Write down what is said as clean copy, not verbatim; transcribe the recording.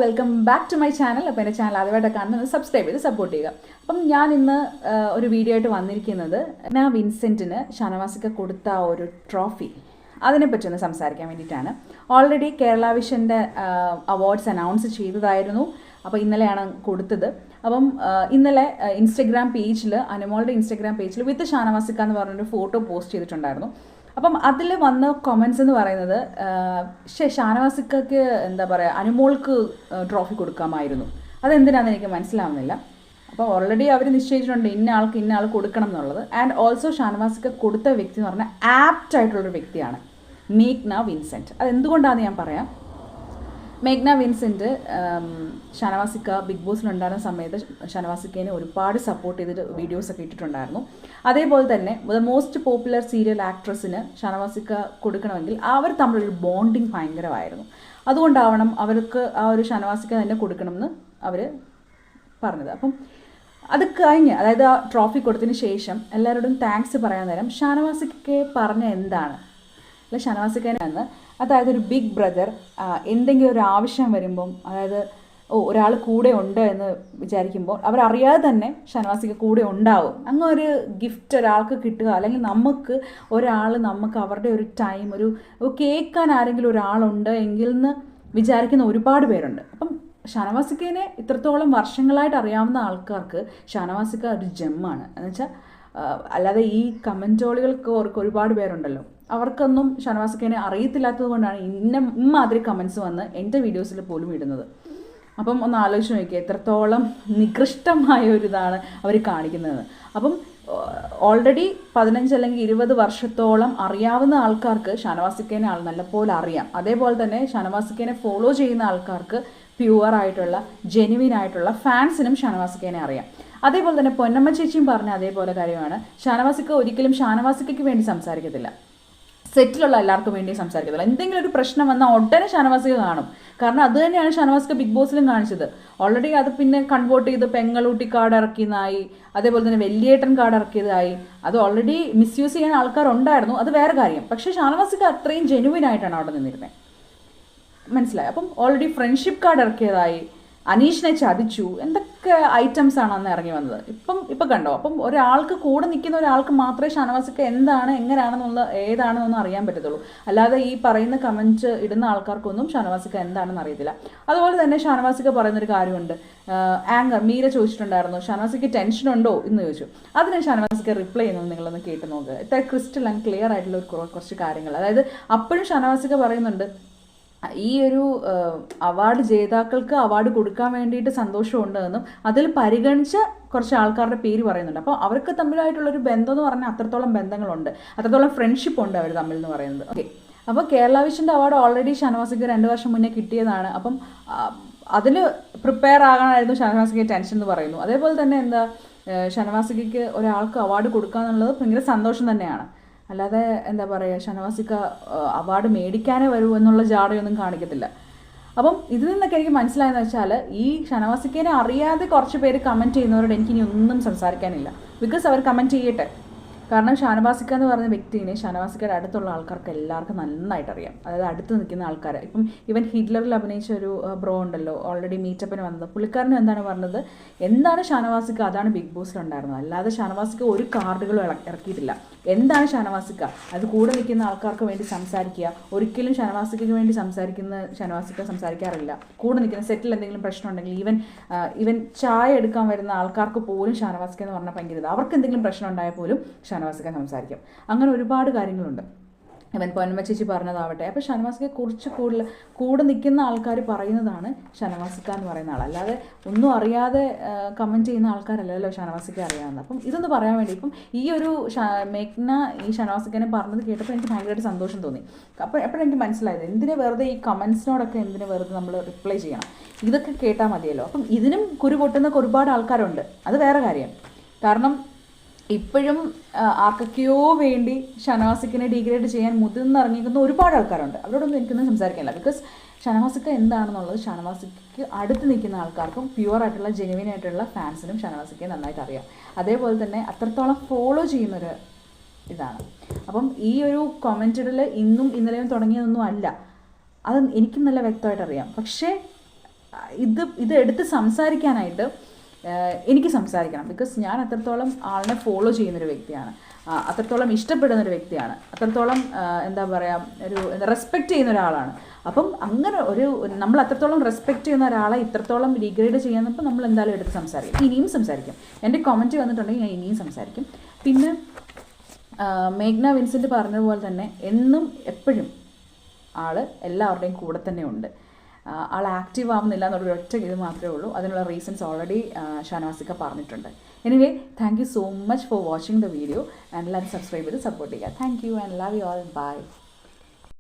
Welcome back to my channel. അപ്പോൾ എൻ്റെ channel ആദ്യമായിട്ട് കാണുന്നത് സബ്സ്ക്രൈബ് ചെയ്ത് സപ്പോർട്ട് ചെയ്യുക. അപ്പം ഞാൻ ഇന്ന് ഒരു വീഡിയോ ആയിട്ട് വന്നിരിക്കുന്നത് വിൻസെൻറ്റിന് ഷാനവാസിക്ക് കൊടുത്ത ഒരു ട്രോഫി അതിനെപ്പറ്റി ഒന്ന് സംസാരിക്കാൻ വേണ്ടിയിട്ടാണ്. ഓൾറെഡി കേരള വിഷൻ്റെ അവാർഡ്സ് അനൗൺസ് ചെയ്തതായിരുന്നു. അപ്പോൾ ഇന്നലെയാണ് കൊടുത്തത്. അപ്പം ഇന്നലെ ഇൻസ്റ്റഗ്രാം പേജിൽ അനുമോളുടെ ഇൻസ്റ്റഗ്രാം പേജിൽ വിത്ത് ഷാനവാസിക്ക എന്ന് പറഞ്ഞൊരു ഫോട്ടോ പോസ്റ്റ് ചെയ്തിട്ടുണ്ടായിരുന്നു. അപ്പം അതിൽ വന്ന കൊമൻസ് എന്ന് പറയുന്നത് ഷാനവാസിക്കയ്ക്ക് എന്താ പറയുക, അനുമോൾക്ക് ട്രോഫി കൊടുക്കാമായിരുന്നു. അതെന്തിനാണെന്ന് എനിക്ക് മനസ്സിലാവുന്നില്ല. അപ്പോൾ ഓൾറെഡി അവർ നിശ്ചയിച്ചിട്ടുണ്ട് ഇന്ന ആൾ കൊടുക്കണം എന്നുള്ളത്. ആൻഡ് ഓൾസോ ഷാനവാസിക്ക കൊടുത്ത വ്യക്തി എന്ന് പറഞ്ഞാൽ ആപ്റ്റ് ആയിട്ടുള്ളൊരു വ്യക്തിയാണ് മേഘ്ന വിൻസെൻറ്റ്. അതെന്തുകൊണ്ടാണെന്ന് ഞാൻ പറയാം. മേഘ്ന വിൻസെൻറ്റ് ഷാനവാസിക്ക ബിഗ് ബോസിലുണ്ടായിരുന്ന സമയത്ത് ഷാനവാസിക്കേനെ ഒരുപാട് സപ്പോർട്ട് ചെയ്തിട്ട് വീഡിയോസൊക്കെ ഇട്ടിട്ടുണ്ടായിരുന്നു. അതേപോലെ തന്നെ ദ മോസ്റ്റ് പോപ്പുലർ സീരിയൽ ആക്ട്രസിന് ഷാനവാസിക്ക കൊടുക്കണമെങ്കിൽ അവർ തമ്മിലൊരു ബോണ്ടിങ് ഭയങ്കരമായിരുന്നു. അതുകൊണ്ടാവണം അവർക്ക് ആ ഒരു ഷാനവാസിക്ക തന്നെ കൊടുക്കണമെന്ന് അവർ പറഞ്ഞത്. അപ്പം അത് കഴിഞ്ഞ്, അതായത് ആ ട്രോഫി കൊടുത്തതിന് ശേഷം എല്ലാവരോടും താങ്ക്സ് പറയാൻ നേരം ഷാനവാസിക്ക് പറഞ്ഞ എന്താണ് അല്ല ഷാനവാസിക്കേനെ അതായത് ഒരു ബിഗ് ബ്രദർ എന്തെങ്കിലും ഒരു ആവശ്യം വരുമ്പം, അതായത് ഒരാൾ കൂടെ ഉണ്ട് എന്ന് വിചാരിക്കുമ്പോൾ അവരറിയാതെ തന്നെ ഷാനവാസിക്ക് കൂടെ ഉണ്ടാവും. അങ്ങനെ ഒരു ഗിഫ്റ്റ് ഒരാൾക്ക് കിട്ടുക, അല്ലെങ്കിൽ നമുക്ക് അവരുടെ ഒരു ടൈം ഒരു കേൾക്കാൻ ആരെങ്കിലും ഒരാളുണ്ട് എങ്കിൽ എന്ന് വിചാരിക്കുന്ന ഒരുപാട് പേരുണ്ട്. അപ്പം ഷാനവാസിക്കേനെ ഇത്രത്തോളം വർഷങ്ങളായിട്ട് അറിയാവുന്ന ആൾക്കാർക്ക് ഷാനവാസിക്ക ഒരു ജെമ്മാണ്. എന്നുവെച്ചാൽ അല്ലാതെ ഈ കമൻറ്റോളികൾക്ക് ഒരുപാട് പേരുണ്ടല്ലോ, അവർക്കൊന്നും ഷാനവാസിക്കേനെ അറിയത്തില്ലാത്തത് കൊണ്ടാണ് ഇമ്മാതിരി കമൻസ് വന്ന് എൻ്റെ വീഡിയോസിൽ പോലും ഇടുന്നത്. അപ്പം ഒന്ന് ആലോചിച്ച് നോക്കിയാൽ എത്രത്തോളം നികൃഷ്ടമായ ഒരു ഇതാണ് അവർ കാണിക്കുന്നത്. അപ്പം ഓൾറെഡി 15 അല്ലെങ്കിൽ 20 വർഷത്തോളം അറിയാവുന്ന ആൾക്കാർക്ക് ഷാനവാസിക്കേനെ നല്ലപോലെ അറിയാം. അതേപോലെ തന്നെ ഷാനവാസിക്കേനെ ഫോളോ ചെയ്യുന്ന ആൾക്കാർക്ക് പ്യുവറായിട്ടുള്ള ജെനുവിൻ ആയിട്ടുള്ള ഫാൻസിനും ഷാനവാസിക്കേനെ അറിയാം. അതേപോലെ തന്നെ പൊന്നമ്മ ചേച്ചിയും പറഞ്ഞ അതേപോലെ കാര്യമാണ്. ഷാനവാസിക്ക ഒരിക്കലും ഷാനവാസിക്കയ്ക്ക് വേണ്ടി സംസാരിക്കത്തില്ല, സെറ്റിലുള്ള എല്ലാവർക്കും വേണ്ടി സംസാരിക്കത്തില്ല. എന്തെങ്കിലും ഒരു പ്രശ്നം വന്നാൽ ഉടനെ ഷാനവാസിക്ക കാണും. കാരണം അത് തന്നെയാണ് ഷാനവാസിക്ക ബിഗ് ബോസിലും കാണിച്ചത്. ഓൾറെഡി അത് പിന്നെ കൺവേർട്ട് ചെയ്ത് പെങ്ങളൂട്ടി കാർഡ് ഇറക്കിയതായി, അതേപോലെ തന്നെ വലിയേട്ടൻ കാർഡ് ഇറക്കിയതായി. അത് ഓൾറെഡി മിസ്യൂസ് ചെയ്യാൻ ആൾക്കാരുണ്ടായിരുന്നു, അത് വേറെ കാര്യം. പക്ഷേ ഷാനവാസിക്ക അത്രയും ജെനുവിൻ ആയിട്ടാണ് അവിടെ നിന്നിരുന്നത്, മനസ്സിലായി. അപ്പം ഓൾറെഡി ഫ്രണ്ട്ഷിപ്പ് കാർഡ് ഇറക്കിയതായി, അനീഷിനെ ചതിച്ചു, എന്തൊക്കെ ഐറ്റംസ് ആണ് അന്ന് ഇറങ്ങി വന്നത്. ഇപ്പം കണ്ടോ. അപ്പം ഒരാൾക്ക് കൂടെ നിൽക്കുന്ന ഒരാൾക്ക് മാത്രമേ ഷാനവാസിക്ക എന്താണ് എങ്ങനെയാണെന്നുള്ള ഏതാണെന്നൊന്നും അറിയാൻ പറ്റത്തുള്ളൂ. അല്ലാതെ ഈ പറയുന്ന കമൻറ്റ് ഇടുന്ന ആൾക്കാർക്കൊന്നും ഷാനവാസിക്ക എന്താണെന്ന് അറിയത്തില്ല. അതുപോലെ തന്നെ ഷാനവാസിക്ക പറയുന്നൊരു കാര്യമുണ്ട്, ആങ്കർ മീര ചോദിച്ചിട്ടുണ്ടായിരുന്നു ഷാനവാസിക്ക് ടെൻഷൻ ഉണ്ടോ എന്ന് ചോദിച്ചു. അതിന് ഷാനവാസിക്ക റിപ്ലൈ ചെയ്യുന്നത് നിങ്ങളൊന്ന് കേട്ട് നോക്കുക. ഇത്ര ക്രിസ്റ്റൽ ആൻഡ് ക്ലിയർ ആയിട്ടുള്ള കുറച്ച് കാര്യങ്ങൾ. അതായത് അപ്പോഴും ഷാനവാസിക്ക പറയുന്നുണ്ട് ഈ ഒരു അവാർഡ് ജേതാക്കൾക്ക് അവാർഡ് കൊടുക്കാൻ വേണ്ടിയിട്ട് സന്തോഷമുണ്ടെന്നും അതിൽ പരിഗണിച്ച കുറച്ച് ആൾക്കാരുടെ പേര് പറയുന്നുണ്ട്. അപ്പോൾ അവർക്ക് തമ്മിലായിട്ടുള്ളൊരു ബന്ധം എന്ന് പറഞ്ഞാൽ അത്രത്തോളം ബന്ധങ്ങളുണ്ട്, അത്രത്തോളം ഫ്രണ്ട്ഷിപ്പ് ഉണ്ട് അവർ തമ്മിൽ എന്ന് പറയുന്നത്. ഓക്കെ, അപ്പോൾ കേരള വിഷൻ്റെ അവാർഡ് ഓൾറെഡി ഷാനവാസിക്ക് 2 വർഷം മുന്നേ കിട്ടിയതാണ്. അപ്പം അതിൽ പ്രിപ്പയർ ആകാനായിരുന്നു ഷാനവാസിക്ക് ടെൻഷൻ എന്ന് പറയുന്നു. അതേപോലെ തന്നെ ഷാനവാസിക്ക് ഒരാൾക്ക് അവാർഡ് കൊടുക്കുക എന്നുള്ളത് ഭയങ്കര സന്തോഷം തന്നെയാണ്. അല്ലാതെ എന്താ പറയുക, ഷാനവാസിക്ക അവാർഡ് മേടിക്കാനേ വരൂ എന്നുള്ള ജാടയൊന്നും കാണിക്കത്തില്ല. അപ്പം ഇതിൽ നിന്നൊക്കെ എനിക്ക് മനസ്സിലായെന്ന് വെച്ചാൽ ഈ ഷാനവാസിക്കേനെ അറിയാതെ കുറച്ച് പേര് കമൻറ്റ് ചെയ്യുന്നവരോട് എനിക്കിനി ഒന്നും സംസാരിക്കാനില്ല. ബിക്കോസ് അവർ കമൻറ്റ് ചെയ്യട്ടെ. കാരണം ഷാനവാസിക്ക എന്ന് പറയുന്ന വ്യക്തിനെ ഷാനവാസിക്കയുടെ അടുത്തുള്ള ആൾക്കാർക്ക് എല്ലാവർക്കും നന്നായിട്ട് അറിയാം. അതായത് അടുത്ത് നിൽക്കുന്ന ആൾക്കാർ. ഇപ്പം ഇവൻ ഹിറ്റ്ലറിൽ അഭിനയിച്ച ഒരു ബ്രോ ഉണ്ടല്ലോ, ഓൾറെഡി മീറ്റപ്പിന് വന്നത്, പുള്ളിക്കാരനും എന്താണ് പറഞ്ഞത്, എന്താണ് ഷാനവാസിക്ക അതാണ് ബിഗ് ബോസിലുണ്ടായിരുന്നത്. അല്ലാതെ ഷാനവാസിക്ക ഒരു കാർഡുകളും ഇറക്കിയിട്ടില്ല. എന്താണ് ഷാനവാസിക്ക, അത് കൂടെ നിൽക്കുന്ന ആൾക്കാർക്ക് വേണ്ടി സംസാരിക്കുക. ഒരിക്കലും ഷാനവാസിക്കയ്ക്ക് വേണ്ടി ഷാനവാസിക്ക സംസാരിക്കാറില്ല. കൂടെ നിൽക്കുന്ന സെറ്റിൽ എന്തെങ്കിലും പ്രശ്നം ഉണ്ടെങ്കിൽ ഈവൻ ചായ എടുക്കാൻ വരുന്ന ആൾക്കാർക്ക് പോലും ഷാനവാസിക്ക എന്ന് പറഞ്ഞാൽ ഭയങ്കര അവർക്ക് എന്തെങ്കിലും പ്രശ്നം ഉണ്ടായാൽ പോലും ഷാനവാസിക്ക സംസാരിക്കും. അങ്ങനെ ഒരുപാട് കാര്യങ്ങളുണ്ട്. ഇവൻ പൊന്നമ്മ ചേച്ചി പറഞ്ഞതാവട്ടെ. അപ്പോൾ ഷാനവാസിക്ക കുറച്ച് കൂടെ നിൽക്കുന്ന ആൾക്കാർ പറയുന്നതാണ് ഷാനവാസിക്ക എന്ന് പറയുന്ന ആൾ. അല്ലാതെ ഒന്നും അറിയാതെ കമൻറ്റ് ചെയ്യുന്ന ആൾക്കാരല്ലല്ലോ ഷാനവാസിക്ക അറിയാവുന്നത്. അപ്പം ഇതൊന്ന് പറയാൻ വേണ്ടി ഇപ്പം ഈ ഒരു മേഘ്ന ഈ ഷാനവാസിക്കനെ പറഞ്ഞത് കേട്ടപ്പോൾ എനിക്ക് ഭയങ്കരമായിട്ട് സന്തോഷം തോന്നി. അപ്പോൾ എപ്പോഴെനിക്ക് മനസ്സിലായത് എന്തിനു വെറുതെ ഈ കമൻസിനോടൊക്കെ എന്തിനു വെറുതെ നമ്മൾ റിപ്ലൈ ചെയ്യണം, ഇതൊക്കെ കേട്ടാൽ മതിയല്ലോ. അപ്പം ഇതിനും കുരു പൊട്ടുന്ന ഒരുപാട് ആൾക്കാരുണ്ട്, അത് വേറെ കാര്യം. കാരണം ഇപ്പോഴും ആർക്കൊക്കെയോ വേണ്ടി ഷാനവാസിക്കിനെ ഡീഗ്രേഡ് ചെയ്യാൻ മുതിർന്നിറങ്ങിയിരിക്കുന്ന ഒരുപാട് ആൾക്കാരുണ്ട്. അവരോടൊന്നും എനിക്കൊന്നും സംസാരിക്കാനില്ല. ബിക്കോസ് ഷാനവാസിക്ക എന്താണെന്നുള്ളത് ഷാനവാസിക്ക് അടുത്ത് നിൽക്കുന്ന ആൾക്കാർക്കും പ്യുവറായിട്ടുള്ള ജെനുവിൻ ആയിട്ടുള്ള ഫാൻസിനും ഷാനവാസിക്കയെ നന്നായിട്ട് അറിയാം. അതേപോലെ തന്നെ അത്രത്തോളം ഫോളോ ചെയ്യുന്നൊരു ഇതാണ്. അപ്പം ഈ ഒരു കൊമൻറ്റിൽ ഇന്നും ഇന്നലെയും തുടങ്ങിയതൊന്നും അല്ല, അത് എനിക്കും നല്ല വ്യക്തമായിട്ട് അറിയാം. പക്ഷേ ഇത് എടുത്ത് സംസാരിക്കാനായിട്ട് എനിക്ക് സംസാരിക്കണം. ബിക്കോസ് ഞാൻ അത്രത്തോളം ആളിനെ ഫോളോ ചെയ്യുന്നൊരു വ്യക്തിയാണ്, അത്രത്തോളം ഇഷ്ടപ്പെടുന്നൊരു വ്യക്തിയാണ്, അത്രത്തോളം എന്താ പറയുക, ഒരു റെസ്പെക്റ്റ് ചെയ്യുന്ന ഒരാളാണ്. അപ്പം അങ്ങനെ നമ്മൾ അത്രത്തോളം റെസ്പെക്റ്റ് ചെയ്യുന്ന ഒരാളെ ഇത്രത്തോളം ഡീഗ്രേഡ് ചെയ്യുന്നപ്പോൾ നമ്മൾ എന്തായാലും എടുത്ത് സംസാരിക്കും, ഇനിയും സംസാരിക്കും. എൻ്റെ കമൻറ്റ് വന്നിട്ടുണ്ടെങ്കിൽ ഞാൻ ഇനിയും സംസാരിക്കും. പിന്നെ മേഘ്ന വിൻസെൻ്റ് പറഞ്ഞതുപോലെ തന്നെ എന്നും എപ്പോഴും ആൾ എല്ലാവരുടെയും കൂടെ തന്നെ ഉണ്ട്. ആൾ ആക്റ്റീവ് ആവുന്നില്ല എന്നുള്ളൊരു ഒറ്റ ഇത് മാത്രമേ ഉള്ളൂ. അതിനുള്ള റീസൺസ് ഓൾറെഡി ഷാനവാസിക്ക പറഞ്ഞിട്ടുണ്ട്. Anyway, thank you so much for watching the video. എല്ലാവരും സബ്സ്ക്രൈബ് ചെയ്ത് സപ്പോർട്ട് ചെയ്യുക. Thank you and love you all. By.